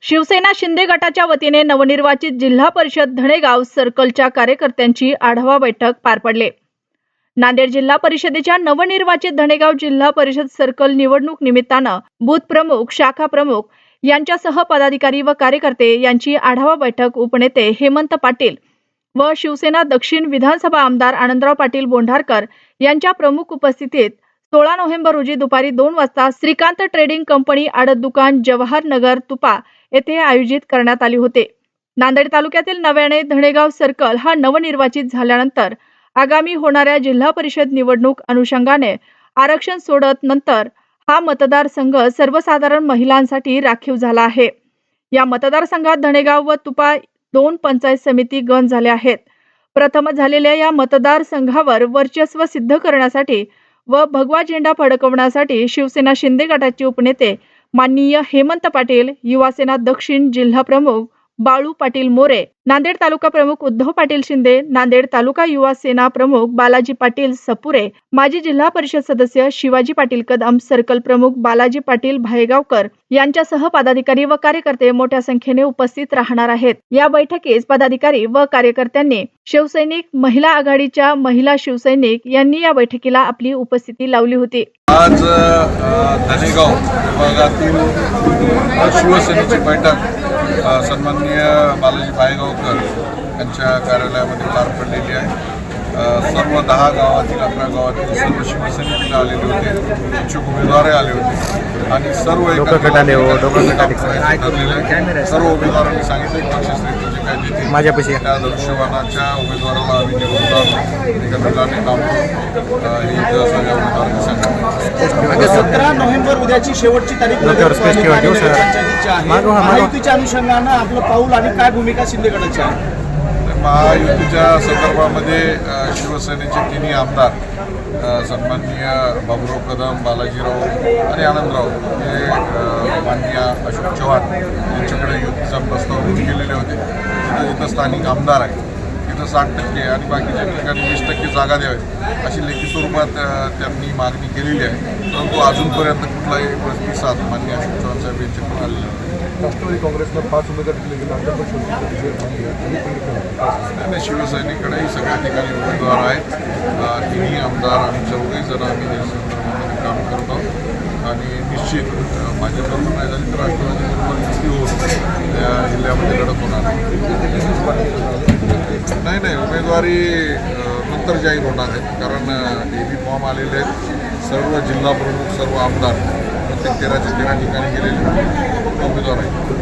शिवसेना शिंदे गटाच्या वतीने नवनिर्वाचित जिल्हा परिषद धणेगाव सर्कलच्या कार्यकर्त्यांची आढावा बैठक पार पडली। नांदेड जिल्हा परिषदेच्या नवनिर्वाचित धणेगाव जिल्हा परिषद सर्कल निवडणूक निमित्तानं बूथ प्रमुख, शाखा प्रमुख यांच्यासह पदाधिकारी व कार्यकर्ते यांची आढावा बैठक उपनेते हेमंत पाटील व शिवसेना दक्षिण विधानसभा आमदार आनंदराव पाटील बोंढारकर यांच्या प्रमुख उपस्थितीत 16 नोव्हेंबर रोजी दुपारी 2 वाजता श्रीकांत ट्रेडिंग कंपनी आडत दुकान जवाहर नगर तुपा येथे आयोजित करण्यात आली होते। नांदेड तालुक्यातील नव्याने धणेगाव सर्कल हा नवनिर्वाचित झाल्यानंतर आगामी होणाऱ्या जिल्हा परिषद निवडणूक अनुषंगाने आरक्षण सोडत नंतर हा मतदारसंघ सर्वसाधारण महिलांसाठी राखीव झाला आहे। या मतदारसंघात धणेगाव व तुपा 2 पंचायत समिती गण झाल्या आहेत। प्रथम झालेल्या या मतदारसंघावर वर्चस्व सिद्ध करण्यासाठी व भगवा झेंडा फडकवण्यासाठी शिवसेना शिंदे गटाचे उपनेते माननीय हेमंत पाटील, युवासेना दक्षिण जिल्हा प्रमुख बाळू पाटील मोरे, नांदेड तालुका प्रमुख उद्धव पाटील शिंदे, नांदेड तालुका युवा सेना प्रमुख बालाजी पाटील सपुरे, माजी जिल्हा परिषद सदस्य शिवाजी पाटील कदम, सर्कल प्रमुख बालाजी पाटील भायगावकर यांच्यासह पदाधिकारी व कार्यकर्ते मोठ्या संख्येने उपस्थित राहणार आहेत। या बैठकीस पदाधिकारी व कार्यकर्त्यांनी शिवसैनिक महिला आघाडीच्या महिला शिवसैनिक यांनी या बैठकीला आपली उपस्थिती लावली होती। आज धणेगाव विभागातील शिवसेनेची बैठक सन्माननीय बालाजी भायगावकर यांच्या कार्यालयामध्ये पार पडलेली आहे। सर्व 10 गावातील 11 गावातील सर्व शिवसैनिक आलेले होते, इच्छुक उमेदवार आले होते आणि सर्व सर्व उमेदवारांनी सांगितले की पक्षश्रेष्ठी जे काही देतील त्या धनुष्यबाणाच्या उमेदवाराला आम्ही निवडून काम करू ही सगळ्या उमेदवारांनी सांगितलं। 17 नोव्हेंबर उद्याची शेवटची तारीख महायुतीच्या अनुषंगानं आपलं पाऊल आणि काय भूमिका शिंदे गटाची आहे? महायुतीच्या संदर्भामध्ये शिवसेनेचे तिन्ही आमदार सन्माननीय बाबूराव कदम, बालाजीराव आणि आनंदराव हे माननीय अशोक चव्हाण यांच्याकडे युतीचा प्रस्ताव केलेले होते। इथं स्थानिक आमदार आहे, इथं 60% आणि बाकीच्या ठिकाणी 20% जागा द्याव्यात अशी लेखी स्वरूपात त्यांनी मागणी केलेली आहे, परंतु अजूनपर्यंत कुठलाही प्रतिसाद माननीय अशोक चव्हाण साहेब यांच्याकडून आलेला नाही। राष्ट्रवादी काँग्रेसला 5 उमेदवार दिले गेले, आणि शिवसैनिककडेही सगळ्या ठिकाणी उमेदवार आहेत। तिन्ही आमदार आणि 4 जण आम्ही या संदर्भामध्ये काम करत आहोत आणि निश्चित भाजपबरोबर नाही झाली तर राष्ट्रवादीबरोबर युती होऊन त्या जिल्ह्यामध्ये लढत होणार नाही। उमेदवारी नंतर जाहीर होणार आहे, कारण AB फॉर्म आलेले आहेत। सर्व जिल्हा प्रमुख, सर्व आमदार प्रत्येक 13 ठिकाणी गेलेले उमेदवार आहेत।